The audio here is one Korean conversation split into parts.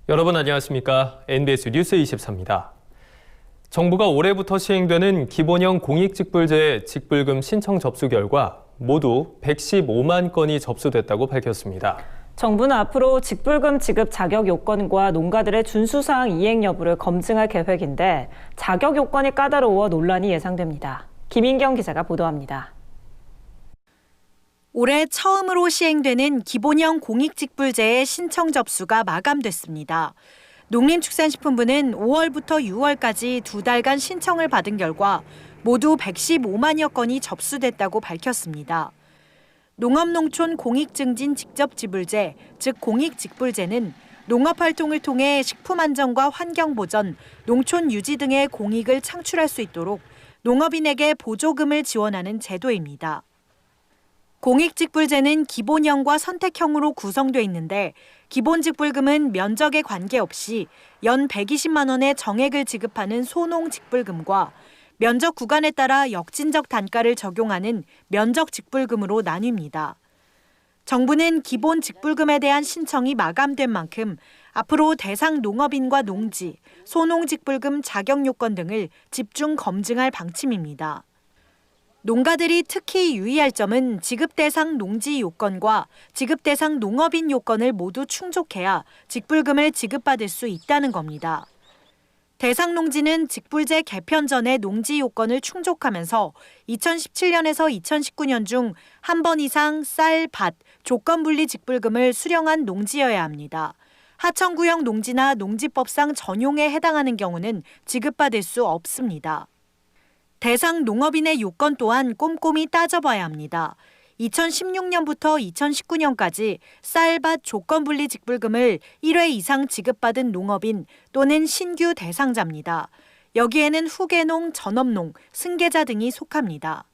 여러분 안녕하십니까? NBS 뉴스 24입니다. 정부가 올해부터 시행되는 기본형 공익직불제 직불금 신청 접수 결과 모두 115만 건이 접수됐다고 밝혔습니다. 정부는 앞으로 직불금 지급 자격 요건과 농가들의 준수사항 이행 여부를 검증할 계획인데 자격 요건이 까다로워 논란이 예상됩니다. 김인경 기자가 보도합니다. 올해 처음으로 시행되는 기본형 공익직불제의 신청 접수가 마감됐습니다. 농림축산식품부는 5월부터 6월까지 2달간 신청을 받은 결과 모두 115만여 건이 접수됐다고 밝혔습니다. 농업농촌 공익증진 직접지불제, 즉 공익직불제는 농업활동을 통해 식품안전과 환경보전, 농촌 유지 등의 공익을 창출할 수 있도록 농업인에게 보조금을 지원하는 제도입니다. 공익직불제는 기본형과 선택형으로 구성돼 있는데 기본직불금은 면적에 관계없이 연 120만 원의 정액을 지급하는 소농직불금과 면적 구간에 따라 역진적 단가를 적용하는 면적직불금으로 나뉩니다. 정부는 기본직불금에 대한 신청이 마감된 만큼 앞으로 대상 농업인과 농지, 소농직불금 자격 요건 등을 집중 검증할 방침입니다. 농가들이 특히 유의할 점은 지급 대상 농지 요건과 지급 대상 농업인 요건을 모두 충족해야 직불금을 지급받을 수 있다는 겁니다. 대상 농지는 직불제 개편 전에 농지 요건을 충족하면서 2017년에서 2019년 중 한 번 이상 쌀, 밭, 조건분리 직불금을 수령한 농지여야 합니다. 하천구역 농지나 농지법상 전용에 해당하는 경우는 지급받을 수 없습니다. 대상 농업인의 요건 또한 꼼꼼히 따져봐야 합니다. 2016년부터 2019년까지 쌀밭 조건분리 직불금을 1회 이상 지급받은 농업인 또는 신규 대상자입니다. 여기에는 후계농, 전업농, 승계자 등이 속합니다.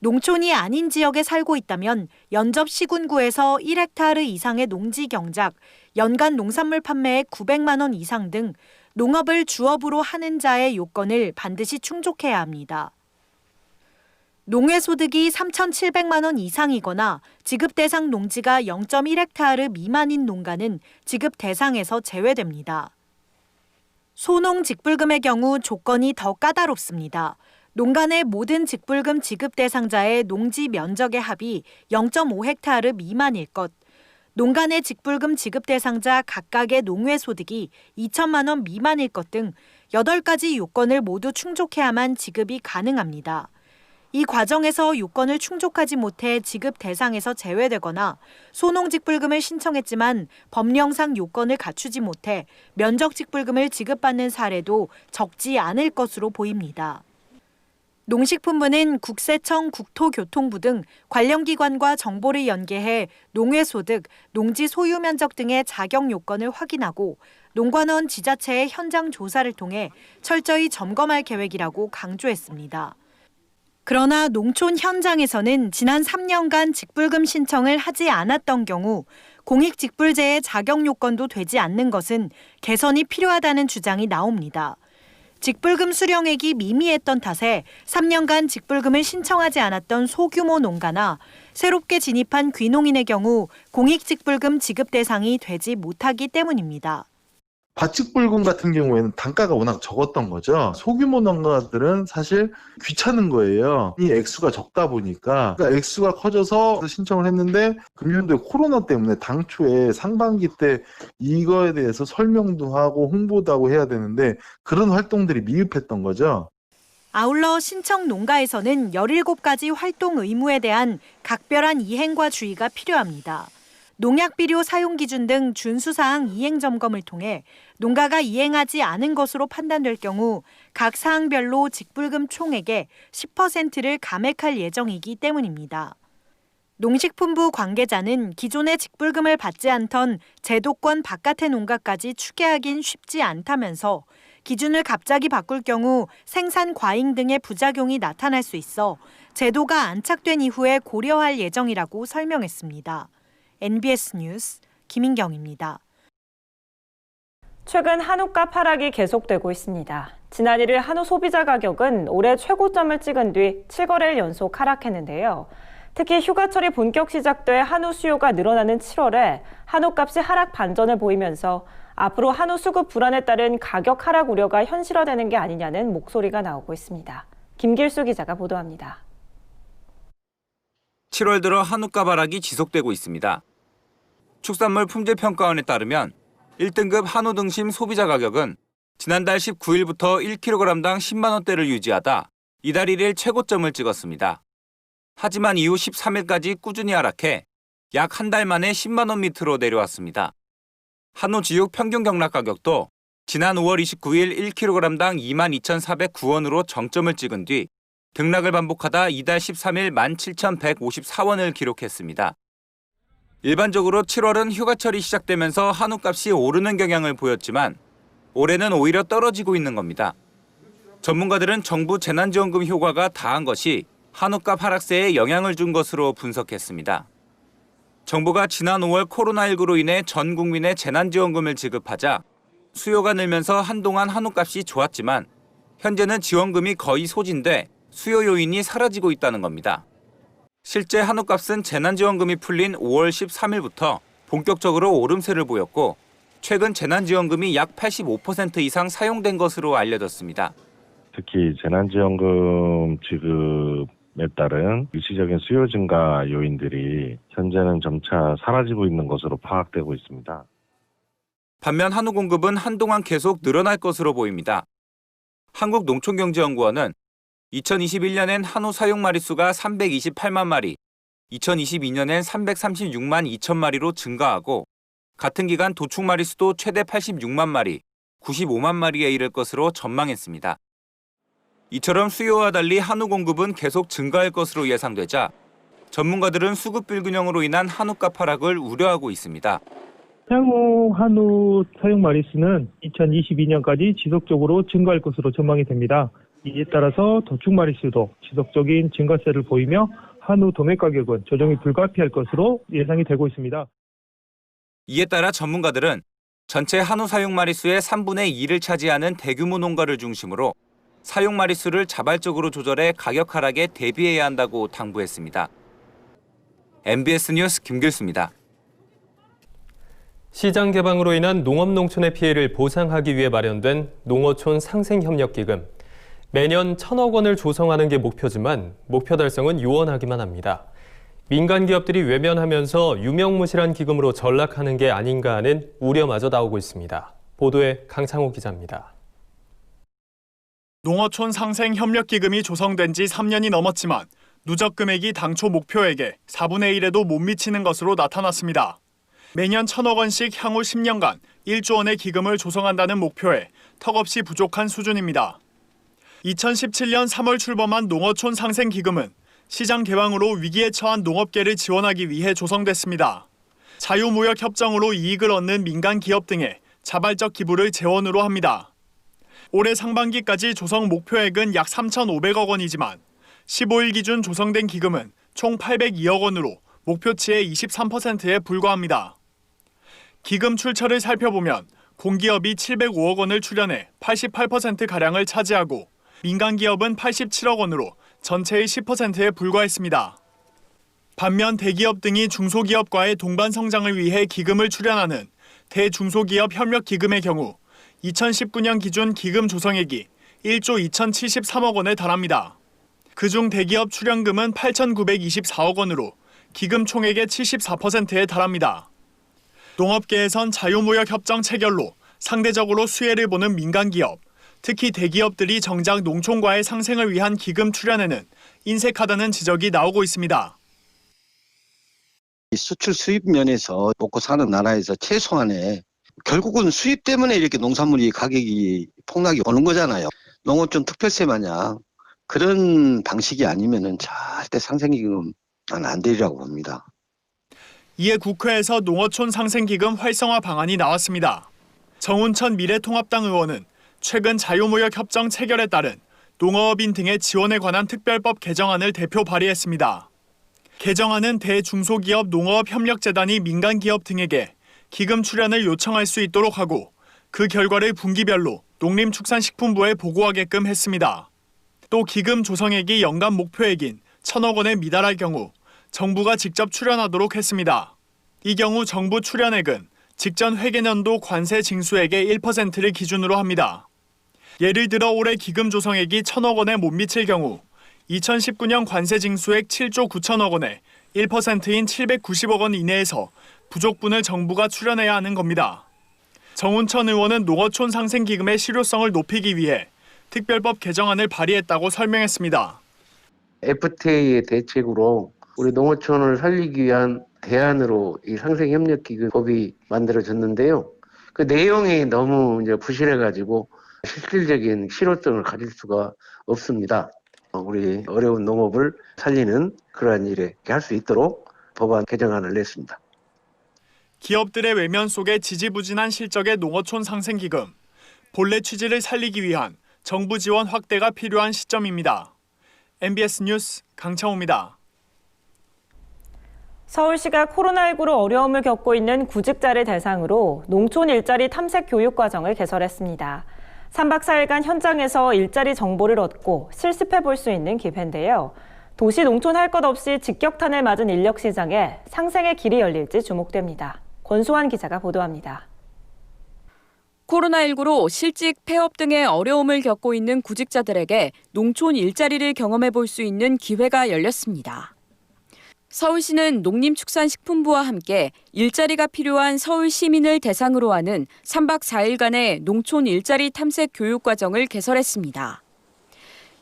농촌이 아닌 지역에 살고 있다면 연접 시군구에서 1헥타르 이상의 농지 경작, 연간 농산물 판매액 900만 원 이상 등 농업을 주업으로 하는 자의 요건을 반드시 충족해야 합니다. 농해소득이 3,700만 원 이상이거나 지급 대상 농지가 0.1헥타르 미만인 농가는 지급 대상에서 제외됩니다. 소농 직불금의 경우 조건이 더 까다롭습니다. 농가 내 모든 직불금 지급 대상자의 농지 면적의 합이 0.5헥타르 미만일 것, 농가 내 직불금 지급 대상자 각각의 농해소득이 2천만 원 미만일 것 등 8가지 요건을 모두 충족해야만 지급이 가능합니다. 이 과정에서 요건을 충족하지 못해 지급 대상에서 제외되거나 소농직불금을 신청했지만 법령상 요건을 갖추지 못해 면적직불금을 지급받는 사례도 적지 않을 것으로 보입니다. 농식품부는 국세청, 국토교통부 등 관련 기관과 정보를 연계해 농해소득, 농지 소유 면적 등의 자격 요건을 확인하고 농관원 지자체의 현장 조사를 통해 철저히 점검할 계획이라고 강조했습니다. 그러나 농촌 현장에서는 지난 3년간 직불금 신청을 하지 않았던 경우 공익직불제의 자격 요건도 되지 않는 것은 개선이 필요하다는 주장이 나옵니다. 직불금 수령액이 미미했던 탓에 3년간 직불금을 신청하지 않았던 소규모 농가나 새롭게 진입한 귀농인의 경우 공익직불금 지급 대상이 되지 못하기 때문입니다. 밭직불금 같은 경우에는 단가가 워낙 적었던 거죠. 소규모 농가들은 사실 귀찮은 거예요. 이 액수가 적다 보니까 그러니까 액수가 커져서 신청을 했는데 금년도에 코로나 때문에 당초에 상반기 때 이거에 대해서 설명도 하고 홍보도 하고 해야 되는데 그런 활동들이 미흡했던 거죠. 아울러 신청 농가에서는 17가지 활동 의무에 대한 각별한 이행과 주의가 필요합니다. 농약비료 사용 기준 등 준수사항 이행 점검을 통해 농가가 이행하지 않은 것으로 판단될 경우 각 사항별로 직불금 총액의 10%를 감액할 예정이기 때문입니다. 농식품부 관계자는 기존의 직불금을 받지 않던 제도권 바깥의 농가까지 추계하긴 쉽지 않다면서 기준을 갑자기 바꿀 경우 생산 과잉 등의 부작용이 나타날 수 있어 제도가 안착된 이후에 고려할 예정이라고 설명했습니다. NBS 뉴스 김인경입니다. 최근 한우값 하락이 계속되고 있습니다. 지난 1일 한우 소비자 가격은 올해 최고점을 찍은 뒤 7거래일 연속 하락했는데요. 특히 휴가철이 본격 시작돼 한우 수요가 늘어나는 7월에 한우값이 하락 반전을 보이면서 앞으로 한우 수급 불안에 따른 가격 하락 우려가 현실화되는 게 아니냐는 목소리가 나오고 있습니다. 김길수 기자가 보도합니다. 7월 들어 한우값 하락이 지속되고 있습니다. 축산물 품질평가원에 따르면 1등급 한우 등심 소비자 가격은 지난달 19일부터 1kg당 10만 원대를 유지하다 이달 1일 최고점을 찍었습니다. 하지만 이후 13일까지 꾸준히 하락해 약 한 달 만에 10만 원 밑으로 내려왔습니다. 한우 지육 평균 경락 가격도 지난 5월 29일 1kg당 22,409원으로 정점을 찍은 뒤 등락을 반복하다 이달 13일 17,154원을 기록했습니다. 일반적으로 7월은 휴가철이 시작되면서 한우값이 오르는 경향을 보였지만 올해는 오히려 떨어지고 있는 겁니다. 전문가들은 정부 재난지원금 효과가 다한 것이 한우값 하락세에 영향을 준 것으로 분석했습니다. 정부가 지난 5월 코로나19로 인해 전 국민에 재난지원금을 지급하자 수요가 늘면서 한동안 한우값이 좋았지만 현재는 지원금이 거의 소진돼 수요 요인이 사라지고 있다는 겁니다. 실제 한우값은 재난지원금이 풀린 5월 13일부터 본격적으로 오름세를 보였고 최근 재난지원금이 약 85% 이상 사용된 것으로 알려졌습니다. 특히 재난지원금 지급에 따른 일시적인 수요 증가 요인들이 현재는 점차 사라지고 있는 것으로 파악되고 있습니다. 반면 한우 공급은 한동안 계속 늘어날 것으로 보입니다. 한국농촌경제연구원은 2021년엔 한우 사육 마리수가 328만 마리, 2022년엔 336만 2천 마리로 증가하고 같은 기간 도축 마리수도 최대 86만 마리, 95만 마리에 이를 것으로 전망했습니다. 이처럼 수요와 달리 한우 공급은 계속 증가할 것으로 예상되자 전문가들은 수급 불균형으로 인한 한우값 하락을 우려하고 있습니다. 향후 한우 사육 마리수는 2022년까지 지속적으로 증가할 것으로 전망이 됩니다. 이에 따라서 도축 마리수도 지속적인 증가세를 보이며 한우 도매 가격은 조정이 불가피할 것으로 예상이 되고 있습니다. 이에 따라 전문가들은 전체 한우 사육 마리수의 3분의 2를 차지하는 대규모 농가를 중심으로 사육 마리수를 자발적으로 조절해 가격 하락에 대비해야 한다고 당부했습니다. MBS 뉴스 김길수입니다. 시장 개방으로 인한 농업농촌의 피해를 보상하기 위해 마련된 농어촌 상생협력기금. 매년 1,000억 원을 조성하는 게 목표지만 목표 달성은 요원하기만 합니다. 민간 기업들이 외면하면서 유명무실한 기금으로 전락하는 게 아닌가 하는 우려마저 나오고 있습니다. 보도에 강창호 기자입니다. 농어촌 상생협력기금이 조성된 지 3년이 넘었지만 누적 금액이 당초 목표액의 4분의 1에도 못 미치는 것으로 나타났습니다. 매년 1,000억 원씩 향후 10년간 1조 원의 기금을 조성한다는 목표에 턱없이 부족한 수준입니다. 2017년 3월 출범한 농어촌 상생기금은 시장 개방으로 위기에 처한 농업계를 지원하기 위해 조성됐습니다. 자유무역협정으로 이익을 얻는 민간 기업 등의 자발적 기부를 재원으로 합니다. 올해 상반기까지 조성 목표액은 약 3,500억 원이지만 15일 기준 조성된 기금은 총 802억 원으로 목표치의 23%에 불과합니다. 기금 출처를 살펴보면 공기업이 705억 원을 출연해 88%가량을 차지하고 민간 기업은 87억 원으로 전체의 10%에 불과했습니다. 반면 대기업 등이 중소기업과의 동반 성장을 위해 기금을 출연하는 대중소기업 협력기금의 경우 2019년 기준 기금 조성액이 1조 2,073억 원에 달합니다. 그중 대기업 출연금은 8,924억 원으로 기금 총액의 74%에 달합니다. 농업계에선 자유무역협정 체결로 상대적으로 수혜를 보는 민간기업, 특히 대기업들이 정작 농촌과의 상생을 위한 기금 출연에는 인색하다는 지적이 나오고 있습니다. 수출 수입 면에서 먹고 사는 나라에서 최소한의 결국은 수입 때문에 이렇게 농산물이 가격이 폭락이 오는 거잖아요. 농어촌 특별세 마냥 그런 방식이 아니면은 절대 상생기금 안 되리라고 봅니다. 이에 국회에서 농어촌 상생기금 활성화 방안이 나왔습니다. 정운천 미래통합당 의원은 최근 자유무역협정 체결에 따른 농어업인 등의 지원에 관한 특별법 개정안을 대표 발의했습니다. 개정안은 대중소기업 농어업협력재단이 민간기업 등에게 기금 출연을 요청할 수 있도록 하고 그 결과를 분기별로 농림축산식품부에 보고하게끔 했습니다. 또 기금 조성액이 연간 목표액인 1,000억 원에 미달할 경우 정부가 직접 출연하도록 했습니다. 이 경우 정부 출연액은 직전 회계년도 관세 징수액의 1%를 기준으로 합니다. 예를 들어 올해 기금 조성액이 1,000억 원에 못 미칠 경우 2019년 관세 징수액 7조 9천억 원에 1%인 790억 원 이내에서 부족분을 정부가 출연해야 하는 겁니다. 정운천 의원은 농어촌 상생기금의 실효성을 높이기 위해 특별법 개정안을 발의했다고 설명했습니다. FTA의 대책으로 우리 농어촌을 살리기 위한 대안으로 이 상생협력기금법이 만들어졌는데요. 그 내용이 너무 이제 부실해가지고 실질적인 실효성을 가질 수가 없습니다. 우리 어려운 농업을 살리는 그러한 일에 할 수 있도록 법안 개정안을 냈습니다. 기업들의 외면 속에 지지부진한 실적의 농어촌 상생기금. 본래 취지를 살리기 위한 정부 지원 확대가 필요한 시점입니다. MBS 뉴스 강창호입니다. 서울시가 코로나19로 어려움을 겪고 있는 구직자를 대상으로 농촌 일자리 탐색 교육 과정을 개설했습니다. 3박 4일간 현장에서 일자리 정보를 얻고 실습해 볼 수 있는 기회인데요. 도시 농촌 할 것 없이 직격탄을 맞은 인력 시장에 상생의 길이 열릴지 주목됩니다. 권수환 기자가 보도합니다. 코로나19로 실직, 폐업 등의 어려움을 겪고 있는 구직자들에게 농촌 일자리를 경험해 볼 수 있는 기회가 열렸습니다. 서울시는 농림축산식품부와 함께 일자리가 필요한 서울 시민을 대상으로 하는 3박 4일간의 농촌 일자리 탐색 교육 과정을 개설했습니다.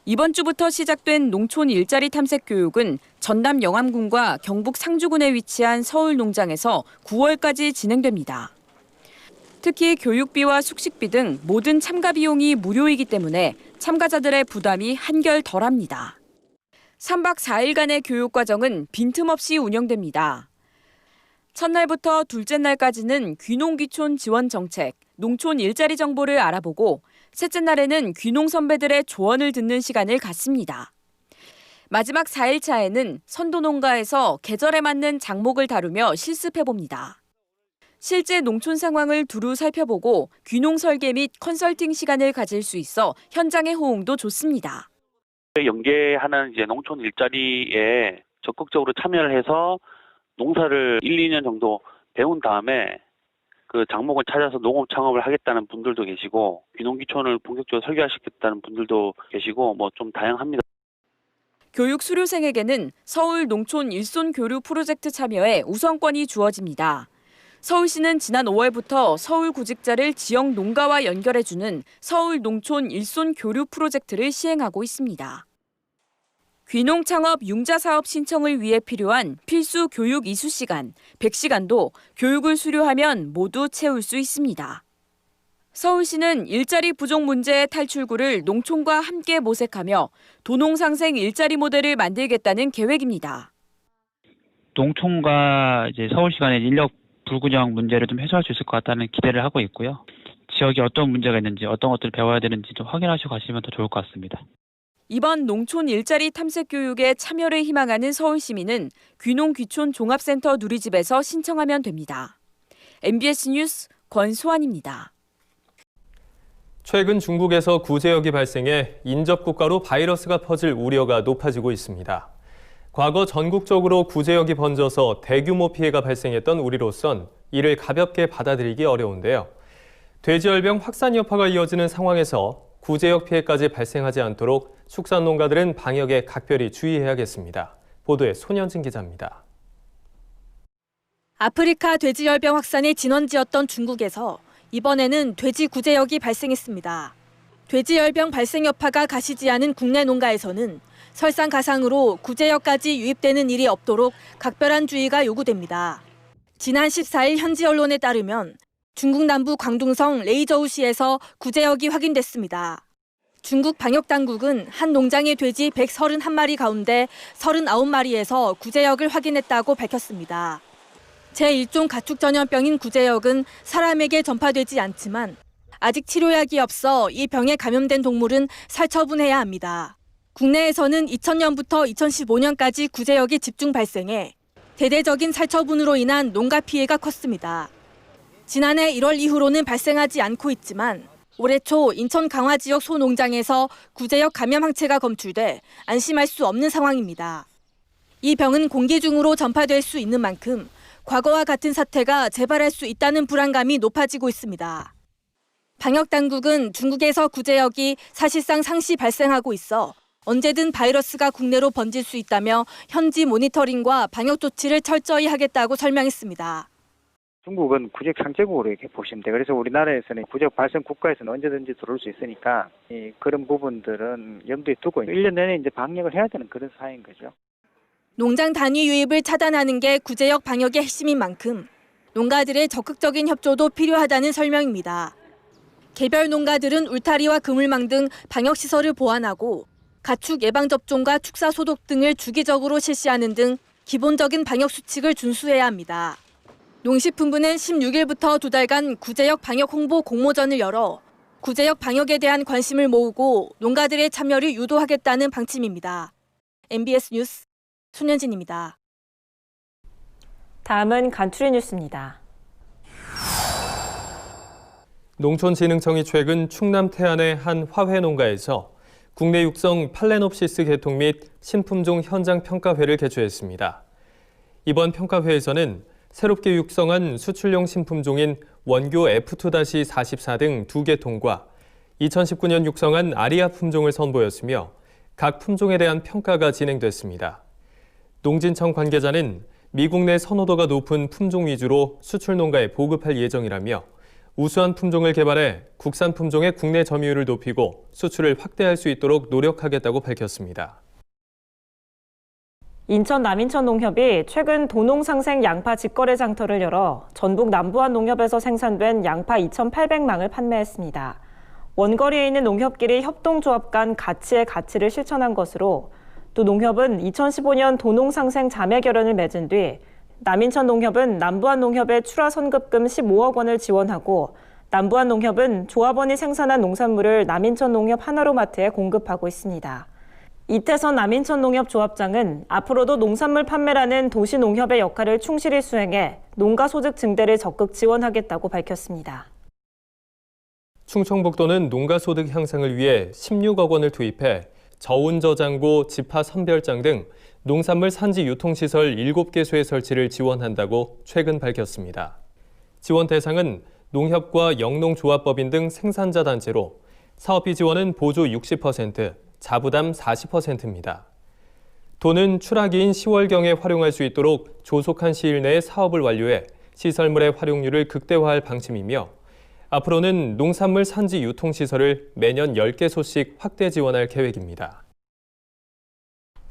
이번 주부터 시작된 농촌 일자리 탐색 교육은 전남 영암군과 경북 상주군에 위치한 서울 농장에서 9월까지 진행됩니다. 특히 교육비와 숙식비 등 모든 참가 비용이 무료이기 때문에 참가자들의 부담이 한결 덜합니다. 3박 4일간의 교육 과정은 빈틈없이 운영됩니다. 첫날부터 둘째 날까지는 귀농귀촌 지원 정책, 농촌 일자리 정보를 알아보고 셋째 날에는 귀농 선배들의 조언을 듣는 시간을 갖습니다. 마지막 4일차에는 선도 농가에서 계절에 맞는 작목을 다루며 실습해봅니다. 실제 농촌 상황을 두루 살펴보고 귀농 설계 및 컨설팅 시간을 가질 수 있어 현장의 호응도 좋습니다. 연계하는 이제 농촌 일자리에 적극적으로 참여를 해서 농사를 1, 2년 정도 배운 다음에 그 작목을 찾아서 농업 창업을 하겠다는 분들도 계시고 귀농귀촌을 본격적으로 설계하시겠다는 분들도 계시고 뭐 좀 다양합니다. 교육 수료생에게는 서울 농촌 일손 교류 프로젝트 참여에 우선권이 주어집니다. 서울시는 지난 5월부터 서울 구직자를 지역 농가와 연결해주는 서울 농촌 일손 교류 프로젝트를 시행하고 있습니다. 귀농 창업 융자 사업 신청을 위해 필요한 필수 교육 이수 시간 100시간도 교육을 수료하면 모두 채울 수 있습니다. 서울시는 일자리 부족 문제의 탈출구를 농촌과 함께 모색하며 도농상생 일자리 모델을 만들겠다는 계획입니다. 농촌과 이제 서울시 간의 인력 불균형 문제를 좀 해소할 수 있을 것 같다는 기대를 하고 있고요. 지역에 어떤 문제가 있는지 어떤 것들을 배워야 되는지 좀 확인하시고 가시면 더 좋을 것 같습니다. 이번 농촌 일자리 탐색 교육에 참여를 희망하는 서울 시민은 귀농귀촌 종합센터 누리집에서 신청하면 됩니다. MBS 뉴스 권수환입니다. 최근 중국에서 구제역이 발생해 인접 국가로 바이러스가 퍼질 우려가 높아지고 있습니다. 과거 전국적으로 구제역이 번져서 대규모 피해가 발생했던 우리로선 이를 가볍게 받아들이기 어려운데요. 돼지열병 확산 여파가 이어지는 상황에서 구제역 피해까지 발생하지 않도록 축산농가들은 방역에 각별히 주의해야겠습니다. 보도에 손현진 기자입니다. 아프리카 돼지열병 확산의 진원지였던 중국에서 이번에는 돼지 구제역이 발생했습니다. 돼지열병 발생 여파가 가시지 않은 국내 농가에서는 설상가상으로 구제역까지 유입되는 일이 없도록 각별한 주의가 요구됩니다. 지난 14일 현지 언론에 따르면 중국 남부 광둥성 레이저우시에서 구제역이 확인됐습니다. 중국 방역당국은 한 농장의 돼지 131마리 가운데 39마리에서 구제역을 확인했다고 밝혔습니다. 제1종 가축전염병인 구제역은 사람에게 전파되지 않지만 아직 치료약이 없어 이 병에 감염된 동물은 살처분해야 합니다. 국내에서는 2000년부터 2015년까지 구제역이 집중 발생해 대대적인 살처분으로 인한 농가 피해가 컸습니다. 지난해 1월 이후로는 발생하지 않고 있지만 올해 초 인천 강화 지역 소농장에서 구제역 감염 항체가 검출돼 안심할 수 없는 상황입니다. 이 병은 공기 중으로 전파될 수 있는 만큼 과거와 같은 사태가 재발할 수 있다는 불안감이 높아지고 있습니다. 방역당국은 중국에서 구제역이 사실상 상시 발생하고 있어 언제든 바이러스가 국내로 번질 수 있다며 현지 모니터링과 방역 조치를 철저히 하겠다고 설명했습니다. 중국은 구제역 상재국으로 이렇게 보시면 돼요. 그래서 우리나라에서는 구제역 발생 국가에서는 언제든지 들어올 수 있으니까 그런 부분들은 염두에 두고 1년 내내 이제 방역을 해야 되는 그런 사회인 거죠. 농장 단위 유입을 차단하는 게 구제역 방역의 핵심인 만큼 농가들의 적극적인 협조도 필요하다는 설명입니다. 개별 농가들은 울타리와 그물망 등 방역시설을 보완하고 가축 예방접종과 축사 소독 등을 주기적으로 실시하는 등 기본적인 방역 수칙을 준수해야 합니다. 농식품부는 16일부터 2달간 구제역 방역 홍보 공모전을 열어 구제역 방역에 대한 관심을 모으고 농가들의 참여를 유도하겠다는 방침입니다. MBS 뉴스 손현진입니다. 다음은 간추린 뉴스입니다. 농촌진흥청이 최근 충남 태안의 한 화훼 농가에서 국내 육성 팔레놉시스 개통 및 신품종 현장 평가회를 개최했습니다. 이번 평가회에서는 새롭게 육성한 수출용 신품종인 원교 F2-44 등 2개통과 2019년 육성한 아리아 품종을 선보였으며 각 품종에 대한 평가가 진행됐습니다. 농진청 관계자는 미국 내 선호도가 높은 품종 위주로 수출 농가에 보급할 예정이라며 우수한 품종을 개발해 국산 품종의 국내 점유율을 높이고 수출을 확대할 수 있도록 노력하겠다고 밝혔습니다. 인천 남인천 농협이 최근 도농상생 양파 직거래 장터를 열어 전북 남부안 농협에서 생산된 양파 2,800망을 판매했습니다. 원거리에 있는 농협끼리 협동조합 간 가치의 가치를 실천한 것으로 또 농협은 2015년 도농상생 자매결연을 맺은 뒤 남인천 농협은 남부안 농협에 출하 선급금 15억 원을 지원하고 남부안 농협은 조합원이 생산한 농산물을 남인천 농협 하나로마트에 공급하고 있습니다. 이태선 남인천 농협 조합장은 앞으로도 농산물 판매라는 도시농협의 역할을 충실히 수행해 농가 소득 증대를 적극 지원하겠다고 밝혔습니다. 충청북도는 농가 소득 향상을 위해 16억 원을 투입해 저온저장고, 지파 선별장 등 농산물 산지 유통시설 7개소의 설치를 지원한다고 최근 밝혔습니다. 지원 대상은 농협과 영농조합법인 등 생산자 단체로 사업비 지원은 보조 60%, 자부담 40%입니다. 도는 출하기인 10월경에 활용할 수 있도록 조속한 시일 내에 사업을 완료해 시설물의 활용률을 극대화할 방침이며 앞으로는 농산물 산지 유통시설을 매년 10개소씩 확대 지원할 계획입니다.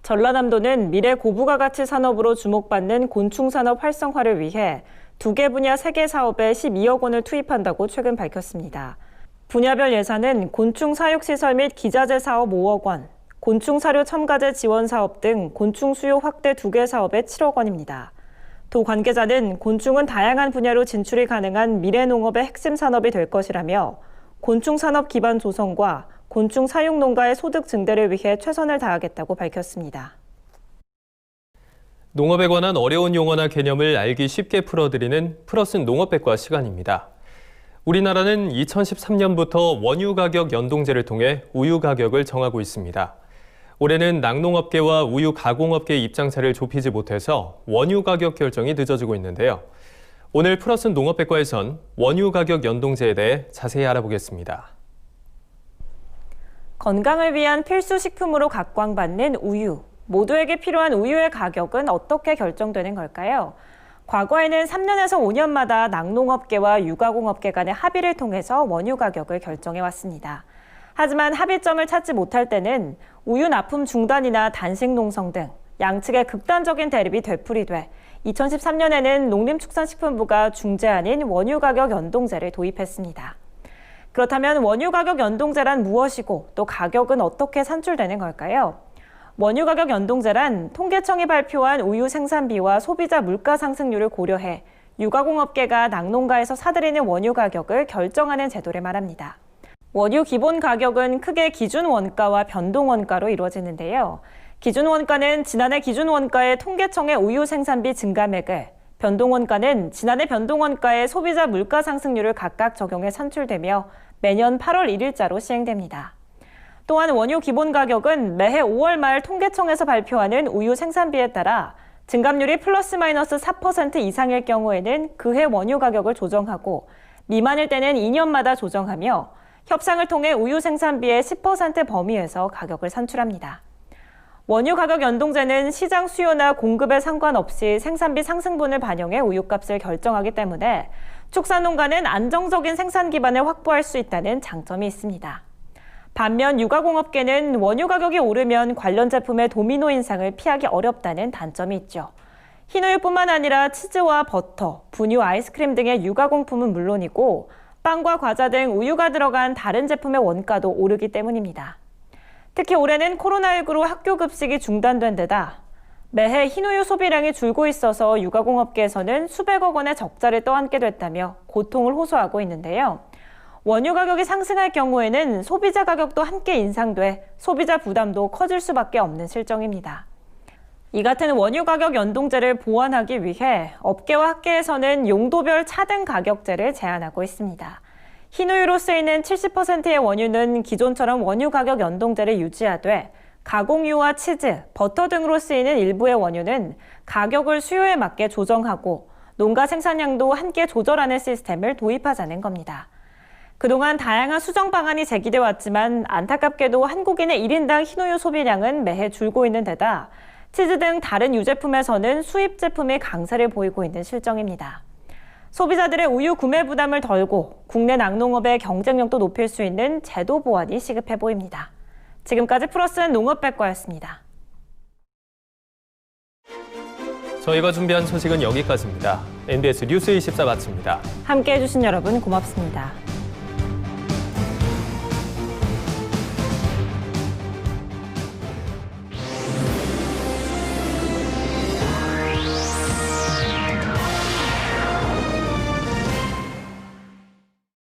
전라남도는 미래 고부가 가치 산업으로 주목받는 곤충 산업 활성화를 위해 2개 분야 3개 사업에 12억 원을 투입한다고 최근 밝혔습니다. 분야별 예산은 곤충 사육시설 및 기자재 사업 5억 원, 곤충 사료 첨가제 지원 사업 등 곤충 수요 확대 2개 사업에 7억 원입니다. 도 관계자는 곤충은 다양한 분야로 진출이 가능한 미래 농업의 핵심 산업이 될 것이라며 곤충 산업 기반 조성과 곤충 사육 농가의 소득 증대를 위해 최선을 다하겠다고 밝혔습니다. 농업에 관한 어려운 용어나 개념을 알기 쉽게 풀어드리는 플러스 농업백과 시간입니다. 우리나라는 2013년부터 원유 가격 연동제를 통해 우유 가격을 정하고 있습니다. 올해는 낙농업계와 우유 가공업계의 입장차를 좁히지 못해서 원유 가격 결정이 늦어지고 있는데요. 오늘 플러스 농업백과에선 원유 가격 연동제에 대해 자세히 알아보겠습니다. 건강을 위한 필수 식품으로 각광받는 우유. 모두에게 필요한 우유의 가격은 어떻게 결정되는 걸까요? 과거에는 3년에서 5년마다 낙농업계와 유가공업계 간의 합의를 통해서 원유 가격을 결정해 왔습니다. 하지만 합의점을 찾지 못할 때는 우유 납품 중단이나 단식 농성 등 양측의 극단적인 대립이 되풀이돼 2013년에는 농림축산식품부가 중재안인 원유 가격 연동제를 도입했습니다. 그렇다면 원유 가격 연동제란 무엇이고 또 가격은 어떻게 산출되는 걸까요? 원유 가격 연동제란 통계청이 발표한 우유 생산비와 소비자 물가 상승률을 고려해 유가공업계가 낙농가에서 사들이는 원유 가격을 결정하는 제도를 말합니다. 원유 기본 가격은 크게 기준 원가와 변동 원가로 이루어지는데요. 기준 원가는 지난해 기준 원가의 통계청의 우유 생산비 증감액을, 변동 원가는 지난해 변동 원가의 소비자 물가 상승률을 각각 적용해 산출되며 매년 8월 1일자로 시행됩니다. 또한 원유 기본 가격은 매해 5월 말 통계청에서 발표하는 우유 생산비에 따라 증감률이 플러스 마이너스 4% 이상일 경우에는 그해 원유 가격을 조정하고 미만일 때는 2년마다 조정하며 협상을 통해 우유 생산비의 10% 범위에서 가격을 산출합니다. 원유 가격 연동제는 시장 수요나 공급에 상관없이 생산비 상승분을 반영해 우유값을 결정하기 때문에 축산농가는 안정적인 생산 기반을 확보할 수 있다는 장점이 있습니다. 반면 육아공업계는 원유 가격이 오르면 관련 제품의 도미노 인상을 피하기 어렵다는 단점이 있죠. 흰우유뿐만 아니라 치즈와 버터, 분유, 아이스크림 등의 육아공품은 물론이고 빵과 과자 등 우유가 들어간 다른 제품의 원가도 오르기 때문입니다. 특히 올해는 코로나19로 학교 급식이 중단된 데다 매해 흰우유 소비량이 줄고 있어서 육아공업계에서는 수백억 원의 적자를 떠안게 됐다며 고통을 호소하고 있는데요. 원유 가격이 상승할 경우에는 소비자 가격도 함께 인상돼 소비자 부담도 커질 수밖에 없는 실정입니다. 이 같은 원유 가격 연동제를 보완하기 위해 업계와 학계에서는 용도별 차등 가격제를 제안하고 있습니다. 흰우유로 쓰이는 70%의 원유는 기존처럼 원유 가격 연동제를 유지하되 가공유와 치즈, 버터 등으로 쓰이는 일부의 원유는 가격을 수요에 맞게 조정하고 농가 생산량도 함께 조절하는 시스템을 도입하자는 겁니다. 그동안 다양한 수정 방안이 제기돼 왔지만 안타깝게도 한국인의 1인당 흰우유 소비량은 매해 줄고 있는 데다 치즈 등 다른 유제품에서는 수입 제품이 강세를 보이고 있는 실정입니다. 소비자들의 우유 구매 부담을 덜고 국내 낙농업의 경쟁력도 높일 수 있는 제도 보완이 시급해 보입니다. 지금까지 플러스는 농업백과였습니다. 저희가 준비한 소식은 여기까지입니다. NBS 뉴스 24 마칩니다. 함께해 주신 여러분 고맙습니다.